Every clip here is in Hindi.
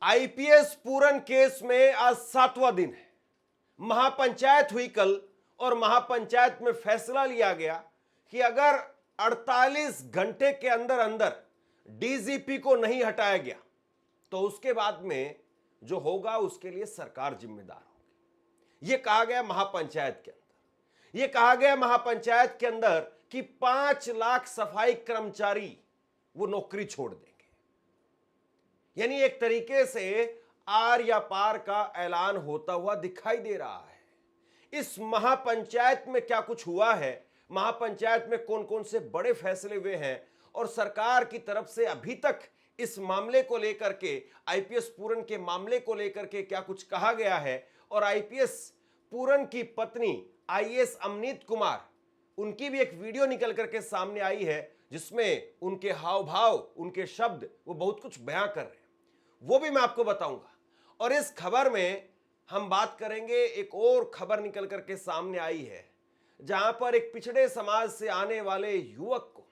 आईपीएस पूरन केस में आज 7वां दिन है। महापंचायत हुई कल और महापंचायत में फैसला लिया गया कि अगर 48 घंटे के अंदर अंदर डीजीपी को नहीं हटाया गया तो उसके बाद में जो होगा उसके लिए सरकार जिम्मेदार होगी। यह कहा गया महापंचायत के अंदर। यह कहा गया महापंचायत के अंदर कि 5 लाख सफाई कर्मचारी वो नौकरी छोड़ देंगे। यानी एक तरीके से आर या पार का ऐलान होता हुआ दिखाई दे रहा है। इस महापंचायत में क्या कुछ हुआ है, महापंचायत में कौन कौन से बड़े फैसले हुए हैं और सरकार की तरफ से अभी तक इस मामले को लेकर के, आईपीएस पूरन के मामले को लेकर के क्या कुछ कहा गया है और आईपीएस पूरन की पत्नी आईएएस अमनीत कुमार, उनकी भी एक वीडियो निकल करके सामने आई है जिसमें उनके हाव भाव, उनके शब्द वो बहुत कुछ बयां कर रहे हैं, वो भी मैं आपको बताऊंगा। और इस खबर में हम बात करेंगे, एक और खबर निकल करके सामने आई है जहां पर एक पिछड़े समाज से आने वाले युवक को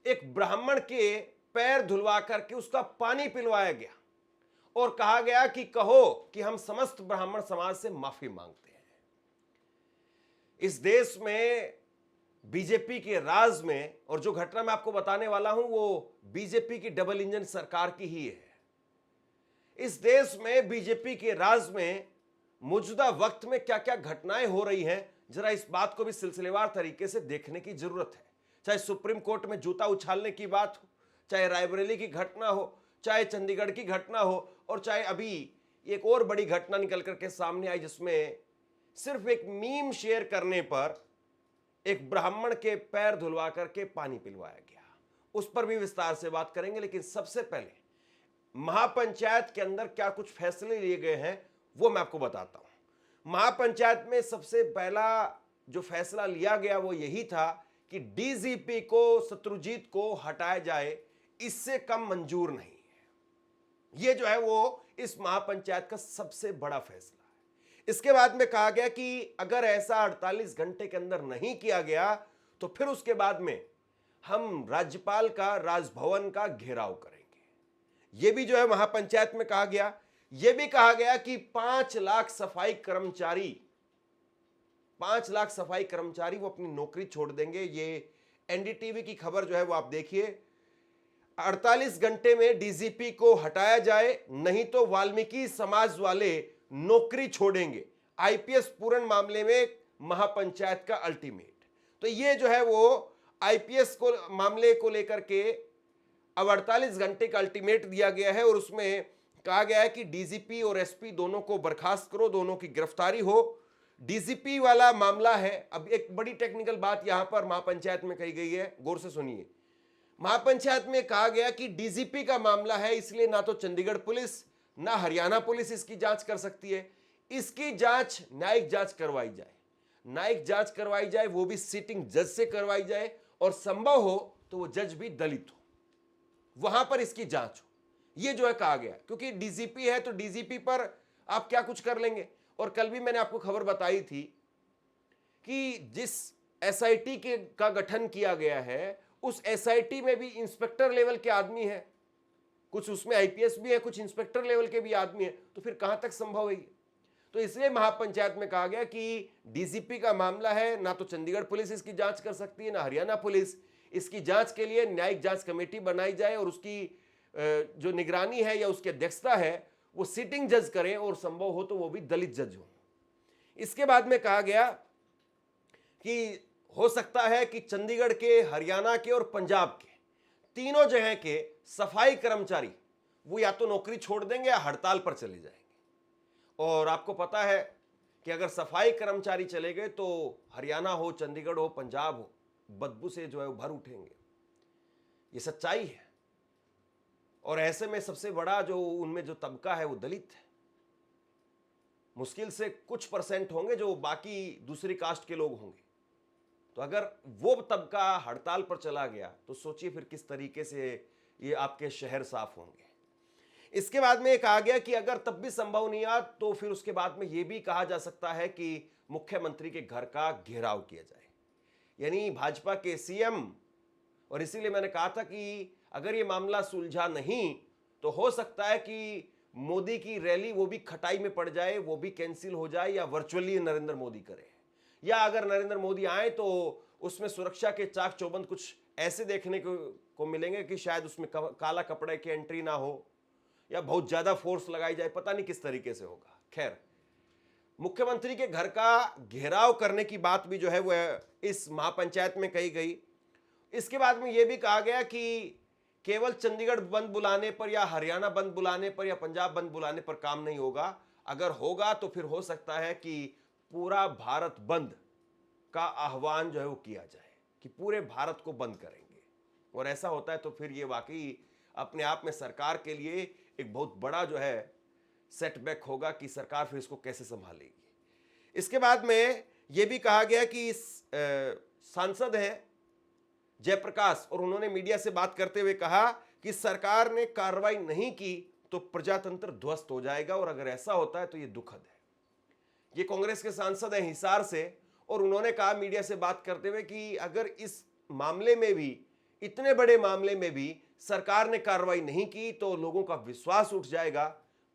एक ब्राह्मण के पैर धुलवा करके उसका पानी पिलवाया गया और कहा गया कि कहो कि हम समस्त ब्राह्मण समाज से माफी मांगते हैं। इस देश में बीजेपी के राज में, और जो घटना मैं आपको बताने वाला हूं वो बीजेपी की डबल इंजन सरकार की ही है। इस देश में बीजेपी के राज में मौजूदा वक्त में क्या क्या घटनाएं हो रही हैं, जरा इस बात को भी सिलसिलेवार तरीके से देखने की जरूरत है। चाहे सुप्रीम कोर्ट में जूता उछालने की बात हो, चाहे रायबरेली की घटना हो, चाहे चंडीगढ़ की घटना हो, और चाहे अभी एक और बड़ी घटना निकल करके सामने आई जिसमें सिर्फ एक मीम शेयर करने पर एक ब्राह्मण के पैर धुलवा करके पानी पिलवाया गया। उस पर भी विस्तार से बात करेंगे, लेकिन सबसे पहले महापंचायत के अंदर क्या कुछ फैसले लिए गए हैं वो मैं आपको बताता हूं। महापंचायत में सबसे पहला जो फैसला लिया गया वो यही था कि डीजीपी को, शत्रुजीत को हटाया जाए, इससे कम मंजूर नहीं है। ये जो है वो इस महापंचायत का सबसे बड़ा फैसला है। इसके बाद में कहा गया कि अगर ऐसा 48 घंटे के अंदर नहीं किया गया तो फिर उसके बाद में हम राज्यपाल का, राजभवन का घेराव करेंगे। यह भी जो है महापंचायत में कहा गया। यह भी कहा गया कि 5 लाख सफाई कर्मचारी, 5 लाख सफाई कर्मचारी वो अपनी नौकरी छोड़ देंगे। ये एनडीटीवी की खबर जो है वो आप देखिए। 48 घंटे में डीजीपी को हटाया जाए, नहीं तो वाल्मीकि समाज वाले नौकरी छोड़ेंगे। आईपीएस पूरन मामले में महापंचायत का अल्टीमेट। तो ये जो है वो आईपीएस को मामले को लेकर के अब 48 घंटे का अल्टीमेट दिया गया है और उसमें कहा गया है कि डीजीपी और एसपी दोनों को बर्खास्त करो, दोनों की गिरफ्तारी हो। डीजीपी वाला मामला है। अब एक बड़ी टेक्निकल बात यहां पर महापंचायत में कही गई है, गौर से सुनिए। महापंचायत में कहा गया कि डीजीपी का मामला है, इसलिए ना तो चंडीगढ़ पुलिस ना हरियाणा पुलिस इसकी जांच कर सकती है। इसकी जांच न्यायिक जांच करवाई जाए, न्यायिक जांच करवाई जाए, वो भी सिटिंग जज से करवाई जाए, और संभव हो तो वो जज भी दलित हो, वहां पर इसकी जांच हो। यह जो है कहा गया, क्योंकि डीजीपी है तो डीजीपी पर आप क्या कुछ कर लेंगे। और कल भी मैंने आपको खबर बताई थी कि जिस एसआईटी के का गठन किया गया है उस एसआईटी में भी इंस्पेक्टर लेवल के आदमी हैं, कुछ उसमें आईपीएस भी है, कुछ इंस्पेक्टर लेवल के भी आदमी हैं, तो फिर कहां तक संभव है। तो इसलिए महापंचायत में कहा गया कि डीजीपी का मामला है, ना तो चंडीगढ़ पुलिस इसकी जांच कर सकती है ना हरियाणा पुलिस। इसकी जांच के लिए न्यायिक जांच कमेटी बनाई जाए और उसकी जो निगरानी है या उसकी अध्यक्षता है वो सिटिंग जज करें, और संभव हो तो वो भी दलित जज हो। इसके बाद में कहा गया कि हो सकता है कि चंडीगढ़ के, हरियाणा के और पंजाब के तीनों जगह के सफाई कर्मचारी वो या तो नौकरी छोड़ देंगे या हड़ताल पर चले जाएंगे। और आपको पता है कि अगर सफाई कर्मचारी चले गए तो हरियाणा हो, चंडीगढ़ हो, पंजाब हो, बदबू से जो है वो भर उठेंगे। ये सच्चाई है। और ऐसे में सबसे बड़ा जो उनमें जो तबका है वो दलित है। मुश्किल से कुछ परसेंट होंगे जो बाकी दूसरी कास्ट के लोग होंगे। तो अगर वो तबका हड़ताल पर चला गया तो सोचिए फिर किस तरीके से ये आपके शहर साफ होंगे। इसके बाद में कहा गया कि अगर तब भी संभव नहीं आ तो फिर उसके बाद में ये भी कहा जा सकता है कि मुख्यमंत्री के घर का घेराव किया जाए, यानी भाजपा के सीएम। और इसीलिए मैंने कहा था कि अगर ये मामला सुलझा नहीं तो हो सकता है कि मोदी की रैली वो भी खटाई में पड़ जाए, वो भी कैंसिल हो जाए, या वर्चुअली नरेंद्र मोदी करे, या अगर नरेंद्र मोदी आए तो उसमें सुरक्षा के चाक चौबंद कुछ ऐसे देखने को मिलेंगे कि शायद उसमें काला कपड़े की एंट्री ना हो, या बहुत ज्यादा फोर्स लगाई जाए, पता नहीं किस तरीके से होगा। खैर, मुख्यमंत्री के घर का घेराव करने की बात भी जो है वह इस महापंचायत में कही गई। इसके बाद में यह भी कहा गया कि केवल चंडीगढ़ बंद बुलाने पर, या हरियाणा बंद बुलाने पर, या पंजाब बंद बुलाने पर काम नहीं होगा। अगर होगा तो फिर हो सकता है कि पूरा भारत बंद का आह्वान जो है वो किया जाए, कि पूरे भारत को बंद करेंगे। और ऐसा होता है तो फिर ये वाकई अपने आप में सरकार के लिए एक बहुत बड़ा जो है सेटबैक होगा कि सरकार फिर इसको कैसे संभालेगी। इसके बाद में यह भी कहा गया कि सांसद हैं जयप्रकाश, और उन्होंने मीडिया से बात करते हुए कहा कि सरकार ने कार्रवाई नहीं की तो प्रजातंत्र ध्वस्त हो जाएगा, और अगर ऐसा होता है तो यह दुखद है। ये कांग्रेस के सांसद हैं हिसार से, और उन्होंने कहा मीडिया से बात करते हुए कि अगर इस मामले में भी, इतने बड़े मामले में भी सरकार ने कार्रवाई नहीं की तो लोगों का विश्वास उठ जाएगा,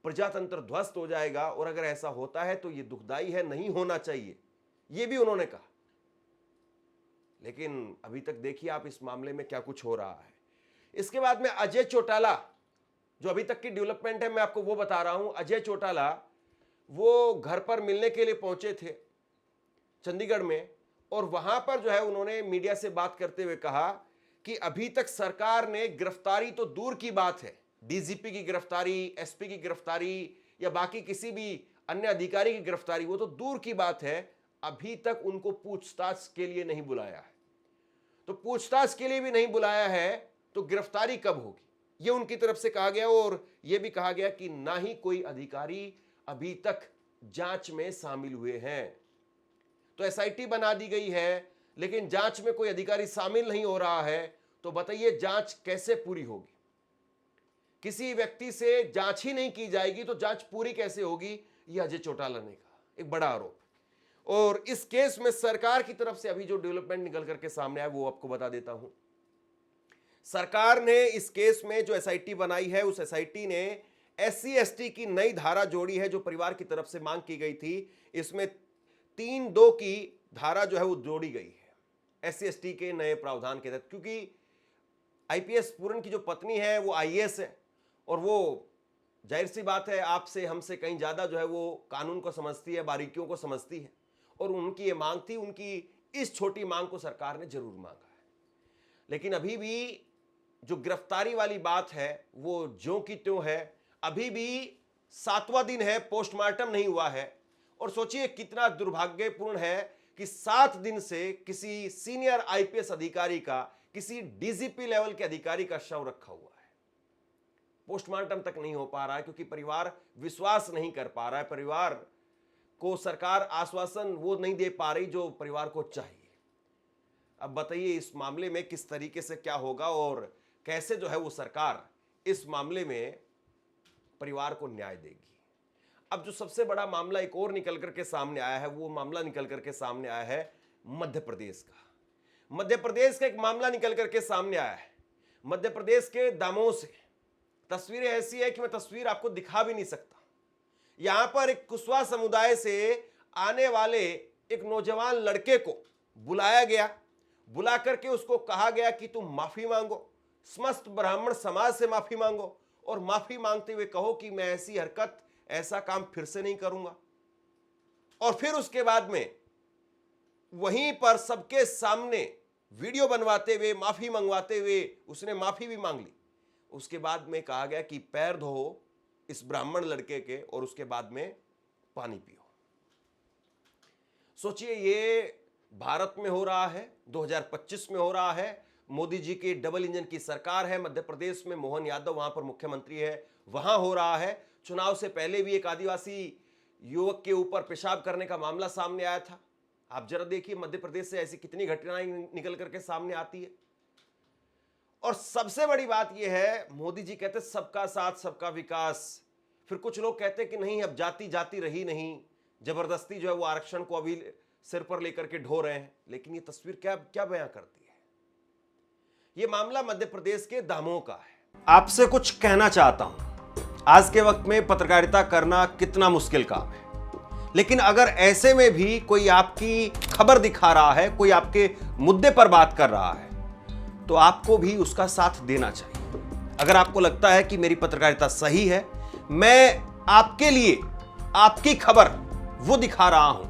प्रजातंत्र ध्वस्त हो जाएगा, और अगर ऐसा होता है तो यह दुखदाई है, नहीं होना चाहिए, यह भी उन्होंने कहा। लेकिन अभी तक देखिए आप इस मामले में क्या कुछ हो रहा है। इसके बाद में अजय चौटाला, जो अभी तक की डेवलपमेंट है मैं आपको वो बता रहा हूं। अजय चौटाला वो घर पर मिलने के लिए पहुंचे थे चंडीगढ़ में, और वहां पर जो है उन्होंने मीडिया से बात करते हुए कहा कि अभी तक सरकार ने गिरफ्तारी तो दूर की बात है, डीजीपी की गिरफ्तारी, एसपी की गिरफ्तारी, या बाकी किसी भी अन्य अधिकारी की गिरफ्तारी, वो तो दूर की बात है, अभी तक उनको पूछताछ के लिए नहीं बुलाया है। तो पूछताछ के लिए भी नहीं बुलाया है तो गिरफ्तारी कब होगी, ये उनकी तरफ से कहा गया। और यह भी कहा गया कि ना ही कोई अधिकारी अभी तक जांच में शामिल हुए हैं। तो एसआईटी बना दी गई है, लेकिन जांच में कोई अधिकारी शामिल नहीं हो रहा है, तो बताइए जांच कैसे पूरी होगी। किसी व्यक्ति से जांच ही नहीं की जाएगी तो जांच पूरी कैसे होगी, यह अजय चौटाला ने कहा, एक बड़ा आरोप। और इस केस में सरकार की तरफ से अभी जो डेवलपमेंट निकल करके सामने आया वो आपको बता देता हूं। सरकार ने इस केस में जो एसआईटी बनाई है, उस एसआईटी ने एससी एसटी की नई धारा जोड़ी है, जो परिवार की तरफ से मांग की गई थी। इसमें 3(2) की धारा जो है वो जोड़ी गई है एससी एसटी के नए प्रावधान के तहत, क्योंकि आईपीएस पूरन की जो पत्नी है वो आईएएस है, और वो जाहिर सी बात है आपसे हमसे कहीं ज्यादा जो है वो कानून को समझती है, बारीकियों को समझती है, और उनकी ये मांग थी। उनकी इस छोटी मांग को सरकार ने जरूर मांगा है। लेकिन अभी भी जो गिरफ्तारी वाली बात है वो ज्यों की त्यों है। अभी भी 7वां दिन है, पोस्टमार्टम नहीं हुआ है, और सोचिए कितना दुर्भाग्यपूर्ण है कि 7 दिन से किसी सीनियर आईपीएस अधिकारी का, किसी डीजीपी लेवल के अधिकारी का शव रखा हुआ है, पोस्टमार्टम तक नहीं हो पा रहा है, क्योंकि परिवार विश्वास नहीं कर पा रहा है, परिवार को सरकार आश्वासन वो नहीं दे पा रही जो परिवार को चाहिए। अब बताइए इस मामले में किस तरीके से क्या होगा, और कैसे जो है वो सरकार इस मामले में परिवार को न्याय देगी। अब जो सबसे बड़ा मामला एक और निकल करके सामने आया है, वो मामला निकल करके सामने आया है मध्य प्रदेश का। मध्य प्रदेश का एक मामला निकल करके सामने आया है, मध्य प्रदेश के दामोह से। तस्वीरें ऐसी है कि मैं तस्वीर आपको दिखा भी नहीं सकता। यहां पर एक कुशवाहा समुदाय से आने वाले एक नौजवान लड़के को बुलाया गया, बुला करके उसको कहा गया कि तुम माफी मांगो, समस्त ब्राह्मण समाज से माफी मांगो, और माफी मांगते हुए कहो कि मैं ऐसी हरकत, ऐसा काम फिर से नहीं करूंगा। और फिर उसके बाद में वहीं पर सबके सामने वीडियो बनवाते हुए, माफी मंगवाते हुए उसने माफी भी मांग ली। उसके बाद में कहा गया कि पैर धो इस ब्राह्मण लड़के के, और उसके बाद में पानी पियो। सोचिए ये भारत में हो रहा है, 2025 में हो रहा है। मोदी जी की डबल इंजन की सरकार है, मध्य प्रदेश में मोहन यादव वहां पर मुख्यमंत्री है, वहां हो रहा है। चुनाव से पहले भी एक आदिवासी युवक के ऊपर पेशाब करने का मामला सामने आया था। आप जरा देखिए मध्य प्रदेश से ऐसी कितनी घटनाएं निकल करके सामने आती है। और सबसे बड़ी बात यह है, मोदी जी कहते सबका साथ सबका विकास, फिर कुछ लोग कहते कि नहीं अब जाति जाति रही नहीं, जबरदस्ती जो है वो आरक्षण को अभी सिर पर लेकर के ढो रहे हैं। लेकिन ये तस्वीर क्या क्या बयां करती है। ये मामला मध्य प्रदेश के दामोह का है। आपसे कुछ कहना चाहता हूं। आज के वक्त में पत्रकारिता करना कितना मुश्किल काम है, लेकिन अगर ऐसे में भी कोई आपकी खबर दिखा रहा है, कोई आपके मुद्दे पर बात कर रहा है, तो आपको भी उसका साथ देना चाहिए। अगर आपको लगता है कि मेरी पत्रकारिता सही है, मैं आपके लिए आपकी खबर वो दिखा रहा हूं,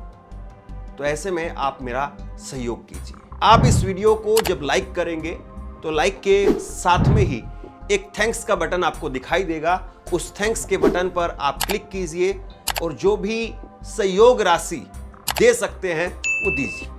तो ऐसे में आप मेरा सहयोग कीजिए। आप इस वीडियो को जब लाइक करेंगे तो लाइक के साथ में ही एक थैंक्स का बटन आपको दिखाई देगा। उस थैंक्स के बटन पर आप क्लिक कीजिए और जो भी सहयोग राशि दे सकते हैं वो दीजिए।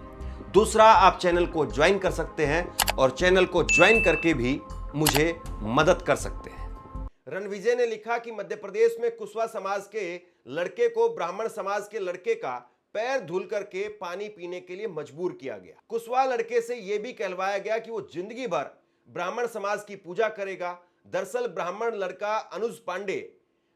दूसरा, आप चैनल को ज्वाइन कर सकते हैं और चैनल को ज्वाइन करके भी मुझे मदद कर सकते हैं। रणविजय ने लिखा कि मध्य प्रदेश में कुशवा समाज के लड़के को ब्राह्मण समाज के लड़के का पैर धुल करके पानी पीने के लिए मजबूर किया गया। कुशवा लड़के से यह भी कहलवाया गया कि वो जिंदगी भर ब्राह्मण समाज की पूजा करेगा। दरअसल ब्राह्मण लड़का अनुज पांडे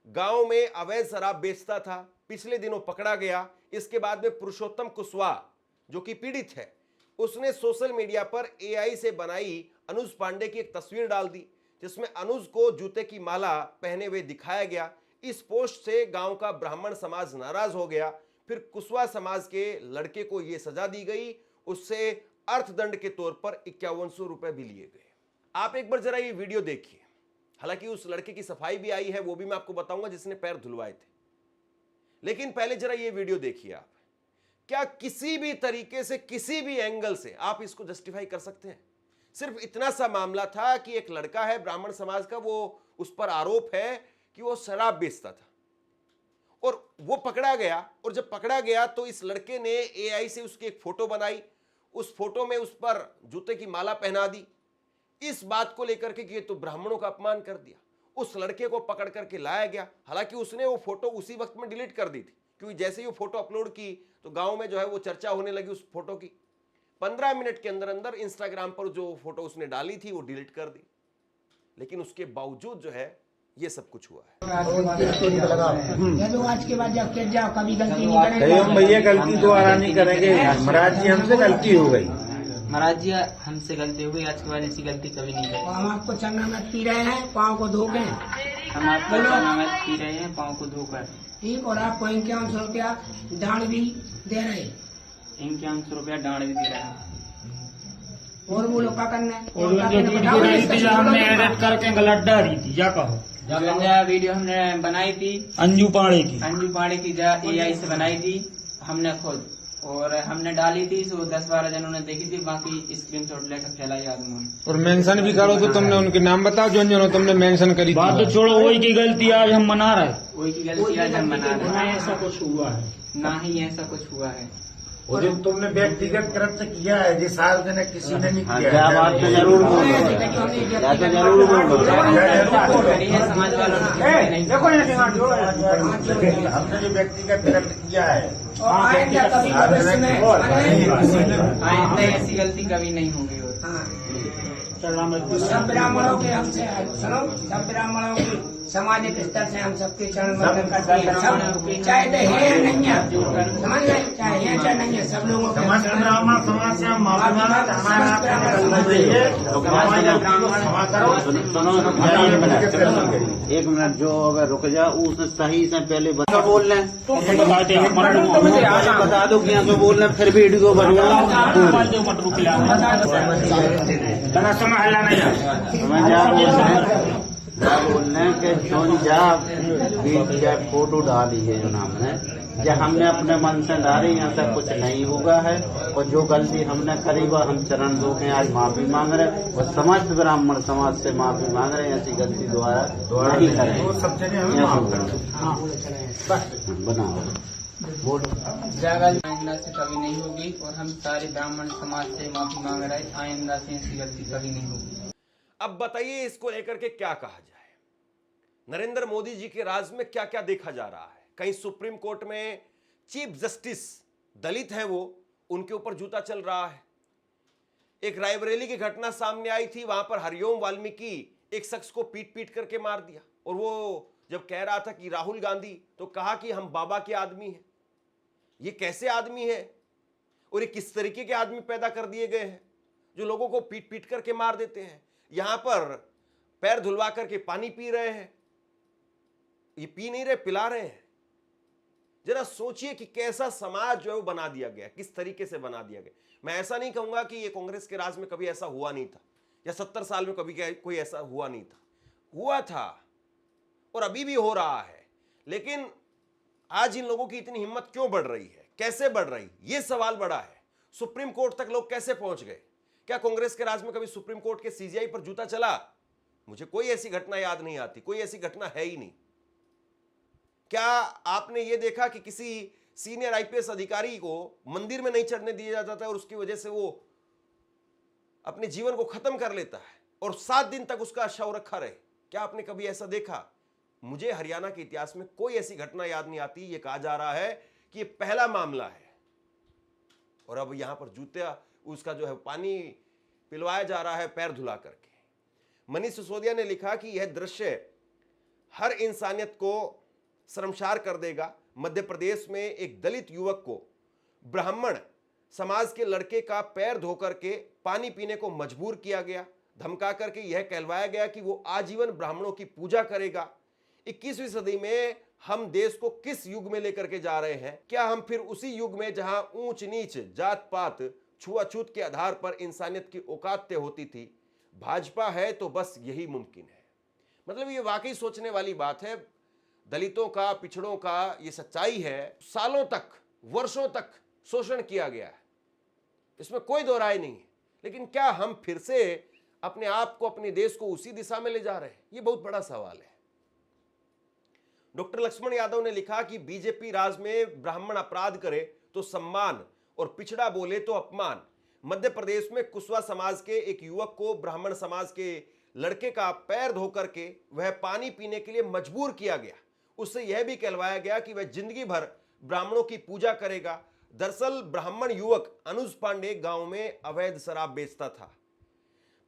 गांव में अवैध शराब बेचता था, पिछले दिनों पकड़ा गया। इसके बाद में पुरुषोत्तम कुशवाहा, जो कि पीड़ित है, उसने सोशल मीडिया पर एआई से बनाई अनुज पांडे की एक तस्वीर डाल दी, जिसमें अनुज को जूते की माला पहने हुए दिखाया गया। इस पोस्ट से गांव का ब्राह्मण समाज नाराज हो गया। फिर कुशवाहा समाज के लड़के को यह सजा दी गई, उससे अर्थदंड के तौर पर 5100 रुपए भी लिए गए। आप एक बार जरा ये वीडियो देखिए। हालांकि उस लड़के की सफाई भी आई है, वो भी मैं आपको बताऊंगा, जिसने पैर धुलवाए थे। लेकिन पहले जरा ये वीडियो देखिए आप। क्या किसी भी तरीके से, किसी भी एंगल से आप इसको जस्टिफाई कर सकते हैं? सिर्फ इतना सा मामला था कि एक लड़का है ब्राह्मण समाज का, वो उस पर आरोप है कि वो शराब बेचता था और वो पकड़ा गया। और जब पकड़ा गया तो इस लड़के ने एआई से उसकी एक फोटो बनाई, उस फोटो में उस पर जूते की माला पहना दी, इस बात को लेकर के कि ये तो ब्राह्मणों का अपमान कर दिया। उस लड़के को पकड़ करके लाया गया। हालांकि उसने वो फोटो उसी वक्त में डिलीट कर दी थी, क्योंकि जैसे ही वो फोटो अपलोड की तो गांव में जो है वो चर्चा होने लगी उस फोटो की। 15 मिनट के अंदर अंदर इंस्टाग्राम पर जो फोटो उसने डाली थी वो डिलीट कर दी। लेकिन उसके बावजूद जो है ये सब कुछ हुआ है। आज के बाद जब फिर जाओ, कभी गलती नहीं करेंगे। हम भैया गलती दोबारा नहीं करेंगे। महाराज जी हमसे गलती हो गई। महाराज जी हमसे गलती हो गई, आज के बाद ऐसी गलती कभी नहीं करेंगे। हम आपको चंगामत पी रहे हैं, पाँव को धो के। हम आपको चंगामत पी रहे हैं, पाँव को धोकर। ठीक, और आपको 5100 रुपया दान भी दे रहे हैं। 5100 रुपया दान भी दे रहे हैं। और वो लोग क्या करना है? और जो वीडियो हमने एडिट करके गलत डाली थी, या कहो जो वीडियो हमने बनाई थी अंजू पाड़े की एआई से बनाई थी हमने खुद, और हमने डाली थी, तो 10-12 जनों ने देखी थी, बाकी स्क्रीनशॉट लेकर फैलाई आदमी। और मेंशन भी करो तो तुमने उनके नाम बताओ जो जो तुमने मेंशन करी। बात तो छोड़ो, वही की गलती आज हम मना रहे हैं। वही की गलती आज हम मना रहे हैं। ऐसा कुछ हुआ है ना ही ऐसा कुछ हुआ है। वो जो तुमने व्यक्तिगत तरफ से किया है, जिस सार्वजनिक किसी ने नहीं किया क्या बात तो जरूर बोलो, या तो जरूर बोलो। समाज वालों ने हमने जो व्यक्तिगत तरफ से किया है, आइंदा कभी भविष्य में आइंदा ऐसी गलती कभी नहीं होगी। सब ब्राह्मणों के हमसे सुनो, सब ब्राह्मणों की सामाजिक स्तर से हम सबके चरण वंदन करते हैं। सब चाहे तो है या नहीं है, समझ गए, चाहे है चाहे नहीं है, सब लोगों के समस्त ब्राह्मण समाज से हम माफी मांगते हैं। एक मिनट, जो अगर रुक जा उसने सही से पहले बता बोल रहे बता दो कि तो बोल रहे, फिर वीडियो बनवा बोलने के जो फोटो डाली है जो हमने, जब हमने अपने मन से डाली, यहाँ तक कुछ नहीं हुआ है। और जो गलती हमने करी वह हम चरण धो के आज माफी मांग रहे और समस्त ब्राह्मण समाज से माफी मांग रहे हैं। ऐसी गलती दोबारा नहीं करें। सब जगह बनाओ बोलो। आइंदा से कभी नहीं होगी, और हम सारे ब्राह्मण समाज से माफी मांग रहे हैं। आइंदा से ऐसी गलती कभी नहीं होगी। अब बताइए इसको लेकर के क्या कहा जाए? नरेंद्र मोदी जी के राज में क्या क्या देखा जा रहा है? कहीं सुप्रीम कोर्ट में चीफ जस्टिस दलित हैं, वो उनके ऊपर जूता चल रहा है। एक रायबरेली की घटना सामने आई थी, वहां पर हरिओम वाल्मीकि एक शख्स को पीट पीट करके मार दिया, और वो जब कह रहा था कि राहुल गांधी, तो कहा कि हम बाबा के आदमी हैं। ये कैसे आदमी है और ये किस तरीके के आदमी पैदा कर दिए गए हैं जो लोगों को पीट पीट करके मार देते हैं? यहां पर पैर धुलवा करके पानी पी रहे हैं। ये पी नहीं रहे, पिला रहे हैं। जरा सोचिए कि कैसा समाज जो है वो बना दिया गया, किस तरीके से बना दिया गया। मैं ऐसा नहीं कहूंगा कि ये कांग्रेस के राज में कभी ऐसा हुआ नहीं था, या 70 साल में कभी कोई ऐसा हुआ नहीं था। हुआ था और अभी भी हो रहा है। लेकिन आज इन लोगों की इतनी हिम्मत क्यों बढ़ रही है, कैसे बढ़ रही, ये सवाल बड़ा है। सुप्रीम कोर्ट तक लोग कैसे पहुंच गए? क्या कांग्रेस के राज में कभी सुप्रीम कोर्ट के सीजीआई पर जूता चला? मुझे कोई ऐसी घटना याद नहीं आती, कोई ऐसी घटना है ही नहीं। क्या आपने यह देखा कि किसी सीनियर आईपीएस अधिकारी को मंदिर में नहीं चढ़ने दिया जाता था और उसकी वजह से वो अपने जीवन को खत्म कर लेता है और 7 दिन तक उसका शव रखा रहे? क्या आपने कभी ऐसा देखा? मुझे हरियाणा के इतिहास में कोई ऐसी घटना याद नहीं आती। ये कहा जा रहा है कि ये पहला मामला है और अब यहां पर जूता उसका जो है पानी पिलवाया जा रहा है पैर धुला करके। मनीष सिसोदिया ने लिखा कि यह दृश्य हर इंसानियत को शर्मसार कर देगा। मध्य प्रदेश में एक दलित युवक को ब्राह्मण समाज के लड़के का पैर धोकर के पानी पीने को मजबूर किया गया, धमका करके यह कहलवाया गया कि वो आजीवन ब्राह्मणों की पूजा करेगा। 21वीं सदी में हम देश को किस युग में लेकर के जा रहे हैं? क्या हम फिर उसी युग में जहां ऊंच नीच, जात पात, छुआछूत के आधार पर इंसानियत की औकात तय होती थी? भाजपा है तो बस यही मुमकिन है। मतलब ये वाकई सोचने वाली बात है। दलितों का, पिछड़ों का ये सच्चाई है। सालों तक, वर्षों तक शोषण किया गया है, इसमें कोई दो राय नहीं है। लेकिन क्या हम फिर से अपने आप को, अपने देश को उसी दिशा में ले जा रहे हैं? ये बहुत बड़ा सवाल है। डॉक्टर लक्ष्मण यादव ने लिखा कि बीजेपी राज में ब्राह्मण अपराध करे तो सम्मान और पिछड़ा बोले तो अपमान। मध्य प्रदेश में कुशवा समाज के एक युवक को ब्राह्मण समाज के लड़के का पैर धोकर के वह पानी पीने के लिए मजबूर किया गया। उससे यह भी कहलवाया गया कि वह जिंदगी भर ब्राह्मणों की पूजा करेगा। दरअसल ब्राह्मण युवक अनुज पांडे गांव में अवैध शराब बेचता था।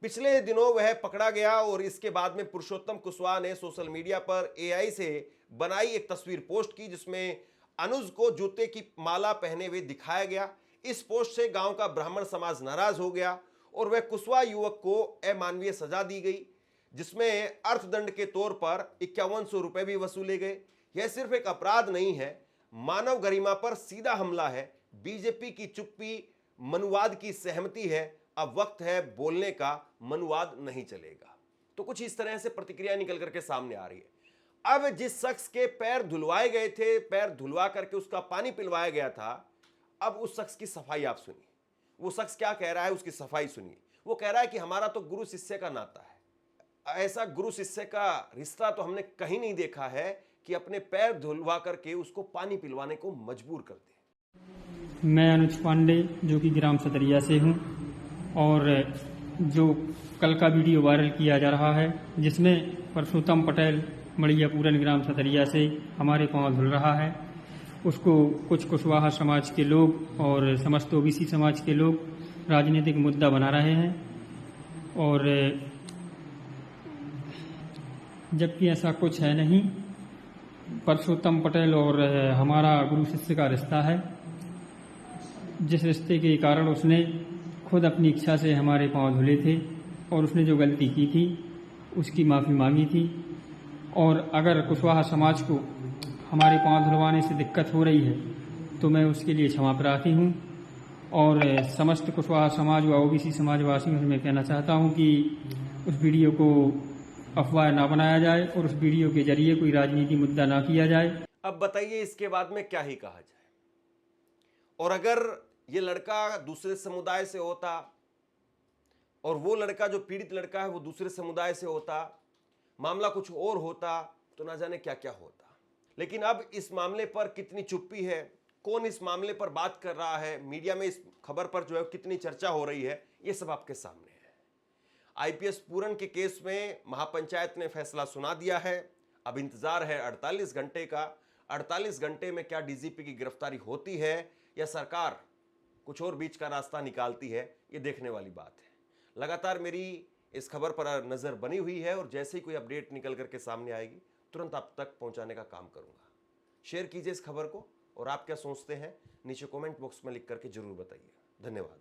पिछले दिनों वह पकड़ा गया और इसके बाद में पुरुषोत्तम कुशवाहा ने सोशल मीडिया पर एआई से बनाई एक तस्वीर पोस्ट की, जिसमें अनुज को जूते की माला पहने हुए दिखाया गया। इस पोस्ट से गांव का ब्राह्मण समाज नाराज हो गया और वह कुशवाहा युवक को अमानवीय सजा दी गई, जिसमें अर्थदंड के तौर पर 5100 रुपए भी वसूले गए। यह सिर्फ एक अपराध नहीं है, मानव गरिमा पर सीधा हमला है। बीजेपी की चुप्पी मनुवाद की सहमति है। अब वक्त है बोलने का, मनुवाद नहीं चलेगा। तो कुछ इस तरह से प्रतिक्रिया निकल करके सामने आ रही है। अब जिस शख्स के पैर धुलवाए गए थे, पैर धुलवा करके उसका पानी पिलवाया गया था, अब उस शख्स की सफाई आप सुनिए। वो शख्स क्या कह रहा है, उसकी सफाई सुनिए। वो कह रहा है कि हमारा तो गुरु शिष्य का नाता है। ऐसा गुरु शिष्य का रिश्ता तो हमने कहीं नहीं देखा है कि अपने पैर धुलवा करके उसको पानी पिलवाने को मजबूर कर दे। मैं अनुज पांडे, जो कि ग्राम सतरिया से हूं, और जो कल का वीडियो वायरल किया जा रहा है, जिसमें परसोत्तम पटेल मड़िया पूरन ग्राम सतरिया से हमारे पांव धुल रहा है, उसको कुछ कुशवाहा समाज के लोग और समस्त ओबीसी समाज के लोग राजनीतिक मुद्दा बना रहे हैं। और जबकि ऐसा कुछ है नहीं। परसोत्तम पटेल और हमारा गुरु शिष्य का रिश्ता है, जिस रिश्ते के कारण उसने खुद अपनी इच्छा से हमारे पांव धुले थे और उसने जो गलती की थी उसकी माफ़ी मांगी थी। और अगर कुशवाहा समाज को हमारे पांव धुलवाने से दिक्कत हो रही है तो मैं उसके लिए क्षमा प्रार्थी हूँ। और समस्त कुशवाहा समाज व ओबीसी समाजवासियों से मैं कहना चाहता हूँ कि उस वीडियो को अफवाह ना बनाया जाए और उस वीडियो के जरिए कोई राजनीति मुद्दा ना किया जाए। अब बताइए इसके बाद में क्या ही कहा जाए। और अगर ये लड़का दूसरे समुदाय से होता और वो लड़का जो पीड़ित लड़का है वो दूसरे समुदाय से होता, मामला कुछ और होता, तो ना जाने क्या क्या होता। लेकिन अब इस मामले पर कितनी चुप्पी है, कौन इस मामले पर बात कर रहा है, मीडिया में इस खबर पर जो है कितनी चर्चा हो रही है, ये सब आपके सामने है। आईपीएस पूरन के केस में महापंचायत ने फैसला सुना दिया है। अब इंतजार है 48 घंटे का। 48 घंटे में क्या डीजीपी की गिरफ्तारी होती है या सरकार कुछ और बीच का रास्ता निकालती है, ये देखने वाली बात है। लगातार मेरी इस खबर पर नजर बनी हुई है और जैसे ही कोई अपडेट निकल करके सामने आएगी तुरंत आप तक पहुंचाने का काम करूंगा। शेयर कीजिए इस खबर को और आप क्या सोचते हैं नीचे कमेंट बॉक्स में लिख करके जरूर बताइए। धन्यवाद।